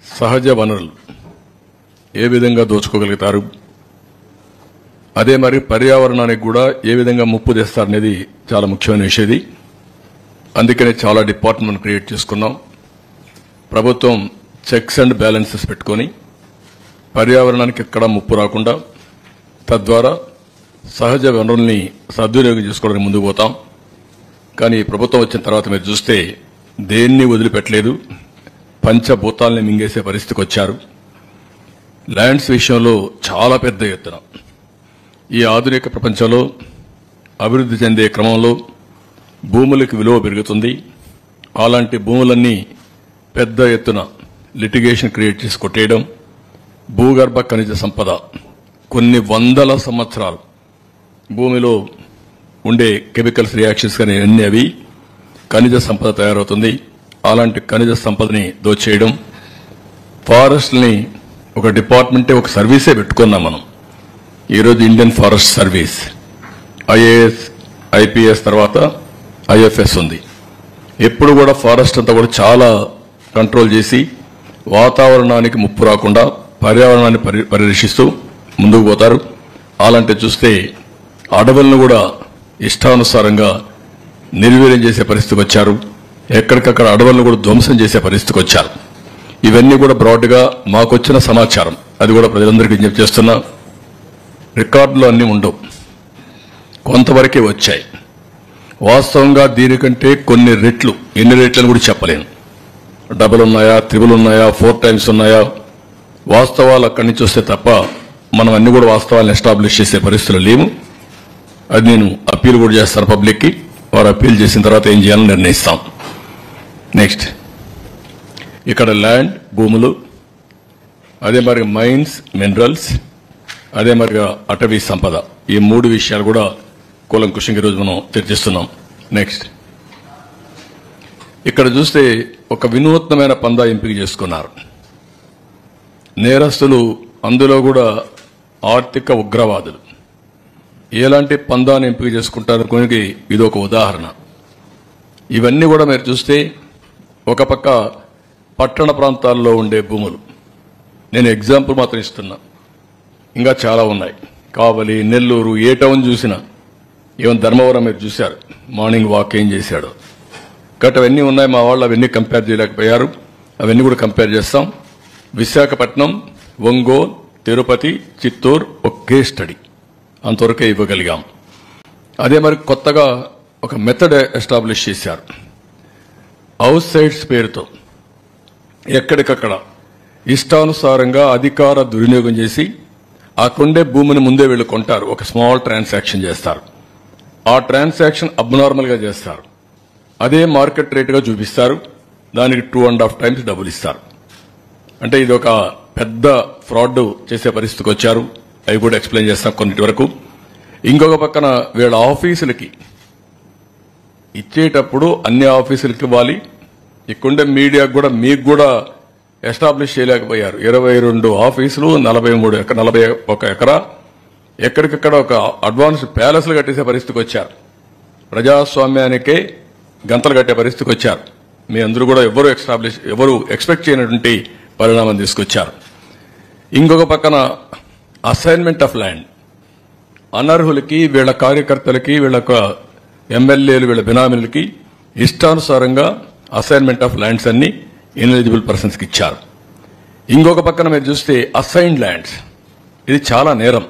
సహజ వనరులు ఏ విధంగా దోచుకోగలుగుతారు, అదే మరి పర్యావరణానికి కూడా ఏ విధంగా ముప్పు తెస్తారనేది చాలా ముఖ్యమైన విషయం. అందుకనే చాలా డిపార్ట్మెంట్ క్రియేట్ చేసుకున్నాం. ప్రభుత్వం చెక్స్ అండ్ బ్యాలెన్సెస్ పెట్టుకొని పర్యావరణానికి ఎక్కడా ముప్పు రాకుండా తద్వారా సహజ వనరుల్ని సద్వినియోగం చేసుకోవడానికి ముందుకు పోతాం. కానీ ప్రభుత్వం వచ్చిన తర్వాత మీరు చూస్తే దేన్ని వదిలిపెట్టలేదు, పంచభూతాలని మింగేసే పరిస్థితికి వచ్చారు. ల్యాండ్స్ విషయంలో చాలా పెద్ద ఎత్తున ఈ ఆధునిక ప్రపంచంలో అభివృద్ధి చెందే క్రమంలో భూములకు విలువ పెరుగుతుంది. అలాంటి భూములన్నీ పెద్ద ఎత్తున లిటిగేషన్ క్రియేట్ చేసి కొట్టేయడం, భూగర్భ ఖనిజ సంపద కొన్ని వందల సంవత్సరాలు భూమిలో ఉండే కెమికల్స్ రియాక్షన్స్ కానీ అన్ని అవి ఖనిజ సంపద తయారవుతుంది. అలాంటి ఖనిజ సంపదని దోచేయడం, ఫారెస్ట్ని ఒక డిపార్ట్మెంటే ఒక సర్వీసే పెట్టుకున్నాం మనం. ఈరోజు Indian forest service IAS IPS తర్వాత ఐఎఫ్ఎస్ ఉంది. ఎప్పుడు కూడా ఫారెస్ట్ అంతా కూడా చాలా కంట్రోల్ చేసి వాతావరణానికి ముప్పు రాకుండా పర్యావరణాన్ని పరిరక్షిస్తూ ముందుకు పోతారు. అలాంటి చూస్తే అడవులను కూడా ఇష్టానుసారంగా నిర్వీర్యం చేసే పరిస్థితికి వచ్చారు. ఎక్కడికక్కడ అడవులను కూడా ధ్వంసం చేసే పరిస్థితికి వచ్చారు. ఇవన్నీ కూడా బ్రాడ్గా మాకొచ్చిన సమాచారం, అది కూడా ప్రజలందరికీ విజ్ఞప్తి చేస్తున్నా. రికార్డులు అన్నీ ఉండవు, కొంతవరకే వచ్చాయి. వాస్తవంగా దీనికంటే కొన్ని రెట్లు, ఎన్ని రెట్లని కూడా చెప్పలేను. డబుల్ ఉన్నాయా, త్రిబుల్ ఉన్నాయా, 4 times ఉన్నాయా, వాస్తవాలు అక్కడి నుంచి వస్తే తప్ప మనం అన్ని కూడా వాస్తవాలను ఎస్టాబ్లిష్ చేసే పరిస్థితులు లేవు. అది నేను అప్పీల్ కూడా చేస్తాను పబ్లిక్కి. వారు అప్పీల్ చేసిన తర్వాత ఏం చేయాలని నిర్ణయిస్తాం. నెక్స్ట్, ఇక్కడ ల్యాండ్ భూములు, అదే మరి మైన్స్ మినరల్స్, అదే మరిగా అటవీ సంపద, ఈ 3 విషయాలు కూడా కూలంకుషంగా ఈరోజు మనం చర్చిస్తున్నాం. నెక్స్ట్, ఇక్కడ చూస్తే ఒక వినూత్నమైన పందా ఎంపిక చేసుకున్నారు నేరస్తులు, అందులో కూడా ఆర్థిక ఉగ్రవాదులు. ఎలాంటి పందాన్ని ఎంపిక చేసుకుంటారు కొనికి ఇది ఒక ఉదాహరణ. ఇవన్నీ కూడా మీరు చూస్తే ఒక పక్క పట్టణ ప్రాంతాల్లో ఉండే భూములు, నేను ఎగ్జాంపుల్ మాత్రం ఇస్తున్నా, ఇంకా చాలా ఉన్నాయి. కావలి, నెల్లూరు, ఏ టౌన్ చూసినా, ఈవెన్ ధర్మవరం మీరు చూశారు, మార్నింగ్ వాక్ ఏం చేశాడు. కాబట్టి అవన్నీ ఉన్నాయి. మా వాళ్ళు అవన్నీ కంపేర్ చేయలేకపోయారు, అవన్నీ కూడా కంపేర్ చేస్తాం. విశాఖపట్నం, ఒంగోలు, తిరుపతి, చిత్తూరు ఒకే స్టడీ, అంతవరకే ఇవ్వగలిగాం. అదే మరి కొత్తగా ఒక మెథడ్ ఎస్టాబ్లిష్ చేశారు. హౌస్ సైట్స్ పేరుతో ఎక్కడికక్కడ ఇష్టానుసారంగా అధికార దుర్వినియోగం చేసి అక్కడుండే భూమిని ముందే వీళ్ళు కొంటారు. ఒక స్మాల్ ట్రాన్సాక్షన్ చేస్తారు. ఆ ట్రాన్సాక్షన్ అబ్నార్మల్ గా చేస్తారు. అదే మార్కెట్ రేటుగా చూపిస్తారు. దానికి 2.5 times డబ్బులు ఇస్తారు. అంటే ఇది ఒక పెద్ద ఫ్రాడ్ చేసే పరిస్థితికి వచ్చారు. అవి కూడా ఎక్స్ప్లెయిన్ చేస్తాం కొన్నిటి వరకు. ఇంకొక పక్కన వీళ్ళ ఆఫీసులకి ఇచ్చేటప్పుడు అన్ని ఆఫీసులకి ఇవ్వాలి. ఇక్కడుండే మీడియాకు కూడా మీకు కూడా ఎస్టాబ్లిష్ చేయలేకపోయారు. 22 ఆఫీసులు, 41 ఎకరా, ఎక్కడికక్కడ ఒక అడ్వాన్స్ ప్యాలెస్లు కట్టేసే పరిస్థితికి వచ్చారు. ప్రజాస్వామ్యానికే గంతలు కట్టే పరిస్థితికి వచ్చారు. మీ అందరూ కూడా ఎవరు ఎక్స్పెక్ట్ చేయనటువంటి పరిణామం తీసుకొచ్చారు. ఇంకొక పక్కన అసైన్మెంట్ ఆఫ్ ల్యాండ్, అనర్హులకి, వీళ్ళ కార్యకర్తలకి, వీళ్ళ ఎమ్మెల్యేలు, వీళ్ళ బినామీలకి ఇష్టానుసారంగా అసైన్మెంట్ ఆఫ్ ల్యాండ్స్ అన్ని ఇన్ఎలిజిబుల్ పర్సన్స్ కి ఇచ్చారు. ఇంకొక పక్కన మీరు చూస్తే అసైన్డ్ ల్యాండ్స్, ఇది చాలా నేరం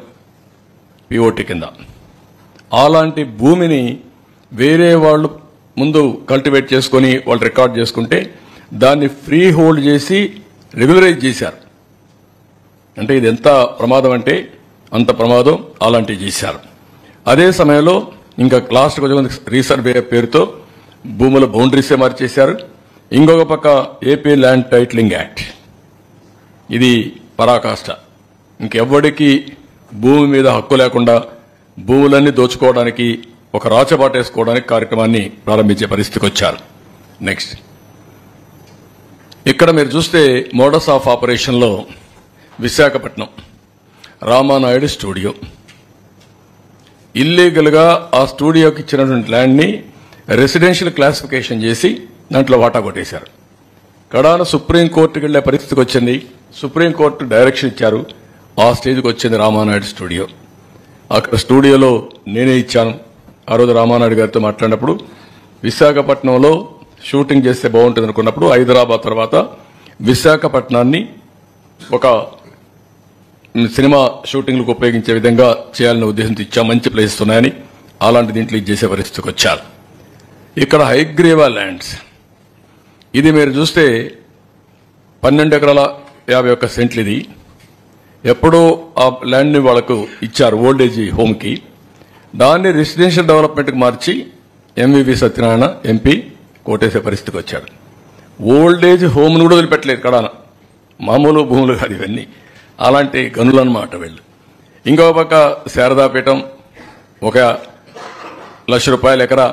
పిఓటి కింద. అలాంటి భూమిని వేరే వాళ్ళు ముందు కల్టివేట్ చేసుకుని వాళ్ళు రికార్డ్ చేసుకుంటే దాన్ని ఫ్రీ హోల్డ్ చేసి రెగ్యులరైజ్ చేశారు. అంటే ఇది ఎంత ప్రమాదం అంటే అంత ప్రమాదం. అలాంటివి చేశారు. అదే సమయంలో ఇంకా లాస్ట్ కొంచెం రీసర్వే పేరుతో భూముల బౌండరీసే మార్చేశారు. ఇంకొక పక్క ఏపీ ల్యాండ్ టైటిలింగ్ యాక్ట్, ఇది పరాకాష్ట. ఇంకెవ్వడికి భూమి మీద హక్కు లేకుండా భూములన్నీ దోచుకోవడానికి, ఒక రాచబాటేసుకోవడానికి కార్యక్రమాన్ని ప్రారంభించే పరిస్థితికి వచ్చారు. నెక్స్ట్, ఇక్కడ మీరు చూస్తే మోడస్ ఆఫ్ ఆపరేషన్లో విశాఖపట్నం రామానాయుడు స్టూడియో, ఇల్లీగల్ గా ఆ స్టూడియోకి ఇచ్చినటువంటి ల్యాండ్ ని రెసిడెన్షియల్ క్లాసిఫికేషన్ చేసి దాంట్లో వాటా కొట్టేశారు. కడాన సుప్రీంకోర్టుకి వెళ్లే పరిస్థితికి వచ్చింది. సుప్రీంకోర్టు డైరెక్షన్ ఇచ్చారు. ఆ స్టేజ్కి వచ్చింది రామానాయుడు స్టూడియో. అక్కడ స్టూడియోలో నేనే ఇచ్చాను. ఆ రోజు రామానాయుడు గారితో మాట్లాడినప్పుడు విశాఖపట్నంలో షూటింగ్ చేస్తే బాగుంటుంది అనుకున్నప్పుడు హైదరాబాద్ తర్వాత విశాఖపట్నాన్ని ఒక సినిమా షూటింగ్లకు ఉపయోగించే విధంగా చేయాలనే ఉద్దేశంతో ఇచ్చాం. మంచి ప్లేసెస్ ఉన్నాయని అలాంటి దీంట్లో ఇది చేసే పరిస్థితికి వచ్చారు. ఇక్కడ హైగ్రీవా ల్యాండ్స్, ఇది మీరు చూస్తే 12 ఎకరాల 51 సెంట్లు. ఇది ఎప్పుడో ఆ ల్యాండ్ని వాళ్లకు ఇచ్చారు ఓల్డేజ్ హోమ్కి. దాన్ని రెసిడెన్షియల్ డెవలప్మెంట్కి మార్చి ఎంవివి సత్యనారాయణ ఎంపీ కోటేసే పరిస్థితికి వచ్చాడు. ఓల్డేజ్ హోమ్ను కూడా వదిలిపెట్టలేదు కడాన. మామూలు భూములు కాదు ఇవన్నీ, అలాంటి గనులన్నమాట వీళ్ళు. ఇంకో పక్క శారదాపీఠం ఒక ₹1,00,000 ఎకరా,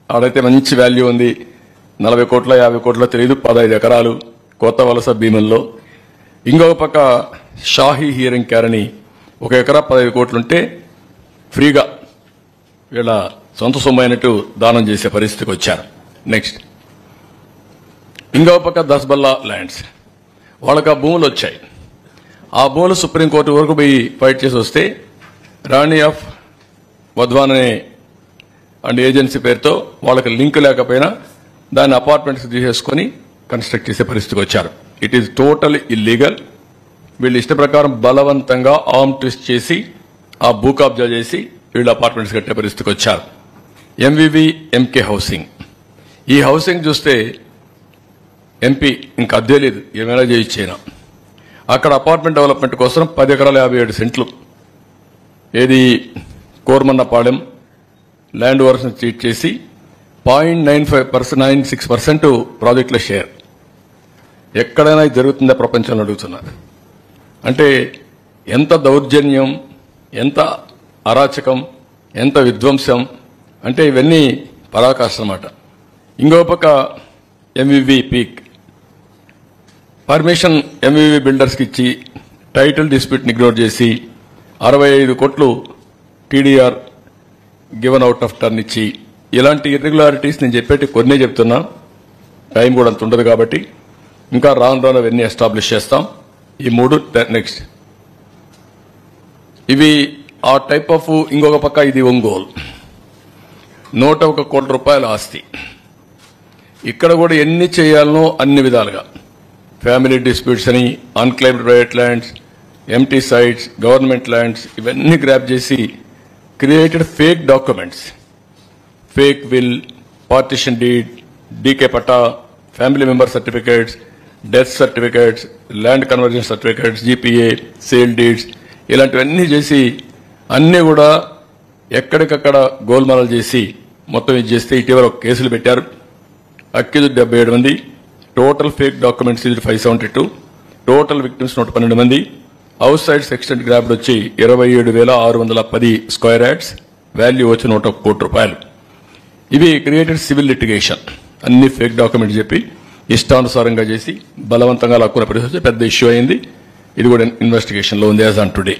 ఆడైతే మంచి వాల్యూ ఉంది. 40 కోట్ల 50 కోట్ల తెలియదు, 15 ఎకరాలు కొత్త వలస భీముల్లో. ఇంకొక పక్క షాహీ హియరింగ్ క్యారని 1 ఎకరా 15 కోట్లుంటే ఫ్రీగా వీళ్ళ సొంత సొమ్ము అయినట్టు దానం చేసే పరిస్థితికి వచ్చారు. నెక్స్ట్ ఇంకొక పక్క దస్బల్లా ల్యాండ్స్, వాళ్ళకి ఆ భూములు వచ్చాయి. ఆ భూములు సుప్రీంకోర్టు వరకు పోయి ఫైట్ చేసి వస్తే రాణి ఆఫ్ వధ్వాన్ అనే అండ్ ఏజెన్సీ పేరుతో వాళ్ళకి లింక్ లేకపోయినా దాన్ని అపార్ట్మెంట్స్ తీసేసుకుని కన్స్ట్రక్ట్ చేసే పరిస్థితికి వచ్చారు. It is total illegal. వీళ్ళు ఇష్ట ప్రకారం బలవంతంగా ఆర్మ్ ట్విస్ట్ చేసి ఆ భూ కబ్జా చేసి వీళ్ళు అపార్ట్మెంట్స్ కట్టే పరిస్థితికి వచ్చారు. ఎంవివి ఎంకే హౌసింగ్, ఈ హౌసింగ్ చూస్తే ఎంపీ ఇంకా అద్దె లేదు, ఏమైనా చేయించేనా. అక్కడ అపార్ట్మెంట్ డెవలప్మెంట్ కోసం 10 ఎకరాల 57 సెంట్లు ఏది కోరమన్నపాలెం ల్యాండ్ ఓవర్స్ చీట్ చేసి 0.96% ప్రాజెక్టుల షేర్. ఎక్కడైనా ఇది జరుగుతుందా ప్రపంచంలో అడుగుతున్నారు. అంటే ఎంత దౌర్జన్యం, ఎంత అరాచకం, ఎంత విధ్వంసం అంటే ఇవన్నీ పరాకాష్ట అన్నమాట. ఇంకో పక్క ఎంవివి పీక్ పర్మిషన్ ఎంవివి బిల్డర్స్కి ఇచ్చి టైటిల్ డిస్ప్యూట్ ఇగ్నోర్ చేసి 65 కోట్లు TDR given out of turn ఇచ్చి, ఇలాంటి ఇర్రెగ్యులారిటీస్ నేను చెప్పేటి కొన్నే చెప్తున్నా, టైం కూడా అంత ఉండదు కాబట్టి ఇంకా రాను రాను అవన్నీ ఎస్టాబ్లిష్ చేస్తాం. ఈ 3 నెక్స్ట్ ఇవి ఆ టైప్ ఆఫ్. ఇంకొక పక్క ఇది ఒంగోలు 101 కోట్ల రూపాయల ఆస్తి. ఇక్కడ కూడా ఎన్ని చేయాలనో అన్ని విధాలుగా ఫ్యామిలీ డిస్ప్యూట్స్ అని, unclaimed private lands, empty sites, government lands ఇవన్నీ గ్రాప్ చేసి created fake documents, fake will, partition deed, DK patta, family member certificates, death certificates, land conversion certificates, GPA, sale deeds ఇలాంటివన్నీ చేసి అన్నీ కూడా ఎక్కడికక్కడ గోల్మాలలు చేసి మొత్తం ఇది చేస్తే ఇటీవల కేసులు పెట్టారు. అక్యూజ్డ్ 77 మంది, total fake documents 572, total victims 112 మంది. హౌస్ సైడ్స్ ఎక్స్టెంట్ గ్రాబ్డ్ వచ్చి 27,610 స్క్వేర్ యార్డ్స్, వాల్యూ వచ్చి 101 కోట్ల రూపాయలు. ఇవి క్రియేటెడ్ సివిల్ లిటిగేషన్, అన్ని ఫేక్ డాక్యుమెంట్స్ చెప్పి ఇష్టానుసారంగా చేసి బలవంతంగా లాక్కున్న పరిస్థితి పెద్ద ఇష్యూ అయింది. ఇది కూడా ఇన్వెస్టిగేషన్ లో ఉంది యాజ్ ఆన్ టుడే.